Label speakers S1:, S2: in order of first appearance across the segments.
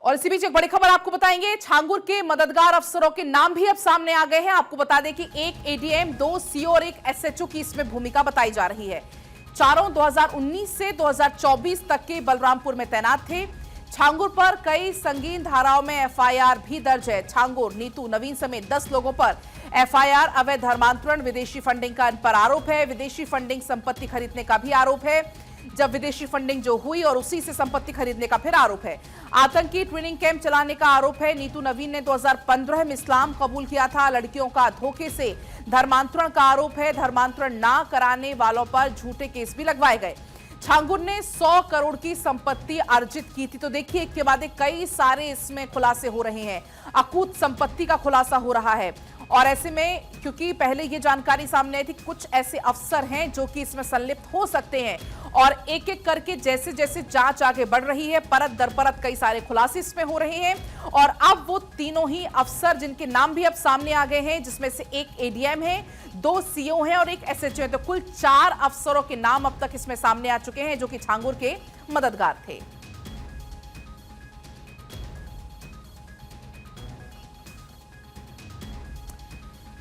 S1: और इसी बीच एक बड़ी खबर आपको बताएंगे। छांगुर के मददगार अफसरों के नाम भी अब सामने आ गए हैं। आपको बता दें कि एक एडीएम, 2 सीओ और एक एसएचओ की इसमें भूमिका बताई जा रही है। चारों 2019 से 2024 तक के बलरामपुर में तैनात थे। छांगुर पर कई संगीन धाराओं में एफआईआर भी दर्ज है। छांगुर, नीतू, नवीन समेत 10 लोगों पर एफआईआर, अवैध धर्मांतरण, विदेशी फंडिंग का इन पर आरोप है। विदेशी फंडिंग, संपत्ति खरीदने का भी आरोप है। जब विदेशी फंडिंग जो हुई और उसी से संपत्ति खरीदने का फिर आरोप है। आतंकी ट्रेनिंग कैंप चलाने का आरोप है। नीतू नवीन ने 2015 में इस्लाम कबूल किया था। लड़कियों का धोखे से धर्मांतरण का आरोप है। धर्मांतरण ना कराने वालों पर झूठे केस भी लगवाए गए। छांगुर ने 100 करोड़ की संपत्ति अर्जित की थी। तो देखिए, एक के बाद एक कई सारे इसमें खुलासे हो रहे हैं। अकूत संपत्ति का खुलासा हो रहा है। और ऐसे में क्योंकि पहले ये जानकारी सामने आई थी, कुछ ऐसे अफसर हैं जो कि इसमें संलिप्त हो सकते हैं, और एक एक करके जैसे जैसे जांच आगे बढ़ रही है, परत दर परत कई सारे खुलासे इसमें हो रहे हैं। और अब वो तीनों ही अफसर, जिनके नाम भी अब सामने आ गए हैं, जिसमें से एक एडीएम है, 2 सीओ हैं और एक एसएचओ है, तो कुल 4 अफसरों के नाम अब तक इसमें सामने आ चुके हैं जो कि छांगुर के मददगार थे।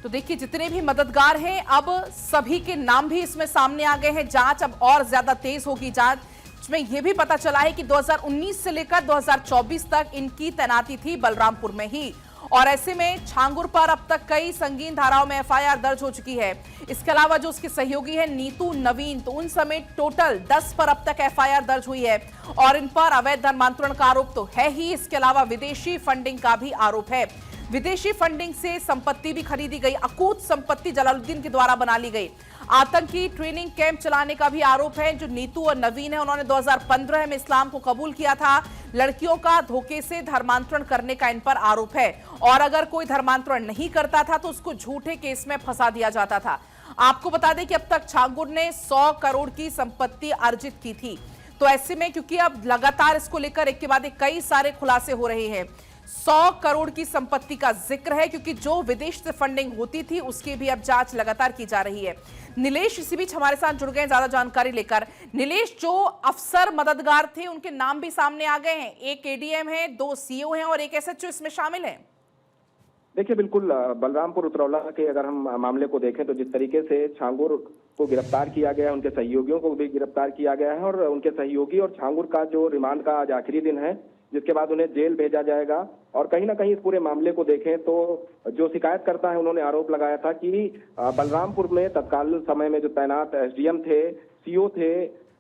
S1: तो देखिए, जितने भी मददगार हैं, अब सभी के नाम भी इसमें सामने आ गए हैं। जांच अब और ज्यादा तेज होगी। जांच में यह भी पता चला है कि 2019 से लेकर 2024 तक इनकी तैनाती थी बलरामपुर में ही। और ऐसे में छांगुर पर अब तक कई संगीन धाराओं में एफआईआर दर्ज हो चुकी है। इसके अलावा जो उसके सहयोगी है नीतू, नवीन, तो उन समेत टोटल 10 पर अब तक एफआईआर दर्ज हुई है। और इन पर अवैध धर्मांतरण का आरोप तो है ही, इसके अलावा विदेशी फंडिंग का भी आरोप है। विदेशी फंडिंग से संपत्ति भी खरीदी गई। अकूत संपत्ति जलालुद्दीन के द्वारा बना ली गई। आतंकी ट्रेनिंग कैंप चलाने का भी आरोप है। जो नीतू और नवीन है, उन्होंने 2015 में इस्लाम को कबूल किया था। लड़कियों का धोखे से धर्मांतरण करने का इन पर आरोप है। और अगर कोई धर्मांतरण नहीं करता था तो उसको झूठे केस में फंसा दिया जाता था। आपको बता दें कि अब तक छांगुर ने 100 करोड़ की संपत्ति अर्जित की थी। तो ऐसे में क्योंकि अब लगातार इसको लेकर एक के बाद एक कई सारे खुलासे हो रहे हैं, 100 करोड़ की संपत्ति का जिक्र है, क्योंकि जो विदेश से फंडिंग होती थी उसकी भी अब जांच लगातार की जा रही है। नीलेश इसी बीच हमारे साथ जुड़ गए हैं ज्यादा जानकारी लेकर। नीलेश, जो अफसर मददगार थे उनके नाम भी सामने आ गए हैं। एक एडीएम है, 2 सीओ हैं और एक एसएचओ इसमें शामिल है।
S2: देखिए, बिल्कुल बलरामपुर उतरौला के अगर हम मामले को देखें तो जिस तरीके से छांगुर को गिरफ्तार किया गया है, उनके सहयोगियों को भी गिरफ्तार किया गया है। और उनके सहयोगी और छांगुर का जो रिमांड का आज आखिरी दिन है, जिसके बाद उन्हें जेल भेजा जाएगा। और कहीं ना कहीं इस पूरे मामले को देखें तो जो शिकायतकर्ता है, उन्होंने आरोप लगाया था कि बलरामपुर में तत्कालीन समय में जो तैनात एसडीएम थे, सीओ थे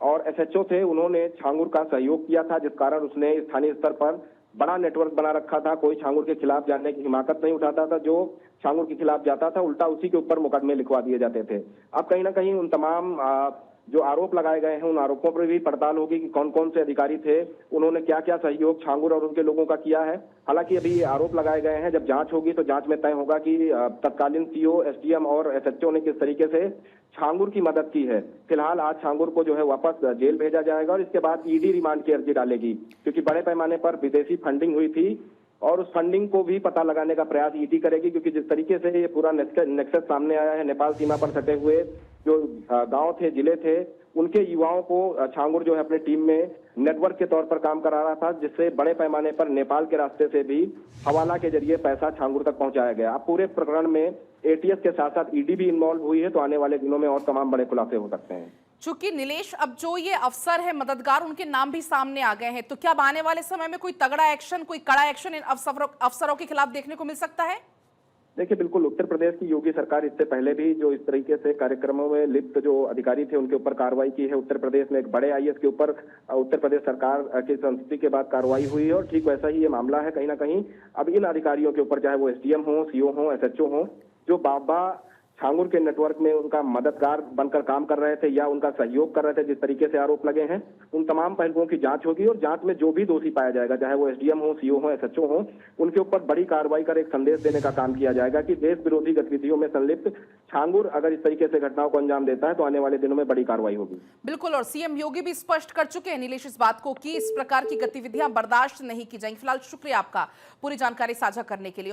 S2: और एसएचओ थे, उन्होंने छांगुर का सहयोग किया था, जिस कारण उसने स्थानीय स्तर पर बड़ा नेटवर्क बना रखा था। कोई छांगुर के खिलाफ जाने की हिमाकत नहीं उठाता था। जो छांगुर के खिलाफ जाता था, उल्टा उसी के ऊपर मुकदमे लिखवा दिए जाते थे। अब कहीं ना कहीं उन तमाम जो आरोप लगाए गए हैं, उन आरोपों पर भी पड़ताल होगी कि कौन कौन से अधिकारी थे, उन्होंने क्या क्या सहयोग छांगुर और उनके लोगों का किया है। हालांकि अभी आरोप लगाए गए हैं, जब जांच होगी तो जांच में तय होगा कि तत्कालीन सीओ, एसडीएम और एसएचओ ने किस तरीके से छांगुर की मदद की है। फिलहाल आज छांगुर को जो है वापस जेल भेजा जाएगा और इसके बाद ईडी रिमांड की अर्जी डालेगी, क्योंकि बड़े पैमाने पर विदेशी फंडिंग हुई थी और उस फंडिंग को भी पता लगाने का प्रयास ईडी करेगी। क्योंकि जिस तरीके से ये पूरा नेक्सस सामने आया है, नेपाल सीमा पर सटे हुए जो गांव थे, जिले थे, उनके युवाओं को छांगुर जो है अपने टीम में नेटवर्क के तौर पर काम करा रहा था, जिससे बड़े पैमाने पर नेपाल के रास्ते से भी हवाला के जरिए पैसा छांगुर तक पहुंचाया गया। अब पूरे प्रकरण में एटीएस के साथ साथ ईडी भी इन्वॉल्व हुई है, तो आने वाले दिनों में और तमाम बड़े खुलासे हो सकते हैं।
S1: चूंकि नीलेश, अब जो ये अफसर है मददगार, उनके नाम भी सामने आ गए हैं, तो क्या आने वाले समय में कोई तगड़ा एक्शन, कोई कड़ा एक्शन इन अफसरों के खिलाफ देखने को मिल सकता है?
S2: देखिए, बिल्कुल उत्तर प्रदेश की योगी सरकार इससे पहले भी जो इस तरीके से कार्यक्रमों में लिप्त जो अधिकारी थे, उनके ऊपर कार्रवाई की है। उत्तर प्रदेश में एक बड़े आईएएस के ऊपर उत्तर प्रदेश सरकार की संस्तुति के बाद कार्रवाई हुई है, और ठीक वैसा ही ये मामला है। कहीं ना कहीं अब इन अधिकारियों के ऊपर, चाहे वो एसडीएम हो, सीओ हो, एसएचओ हो, जो बाबा छांगुर के नेटवर्क में उनका मददगार बनकर काम कर रहे थे या उनका सहयोग कर रहे थे, जिस तरीके से आरोप लगे हैं, उन तमाम पहलुओं की जांच होगी। और जांच में जो भी दोषी पाया जाएगा, चाहे वो एसडीएम हो, सीओ हो, एसएचओ हो, उनके ऊपर बड़ी कार्रवाई कर एक संदेश देने का काम किया जाएगा कि देश विरोधी गतिविधियों में संलिप्त छांगुर अगर इस तरीके से घटनाओं को अंजाम देता है तो आने वाले दिनों में बड़ी कार्रवाई होगी।
S1: बिल्कुल, और सीएम योगी भी स्पष्ट कर चुके हैं नीलेश इस बात को कि इस प्रकार की गतिविधियां बर्दाश्त नहीं की जाएंगी। फिलहाल शुक्रिया आपका पूरी जानकारी साझा करने के लिए।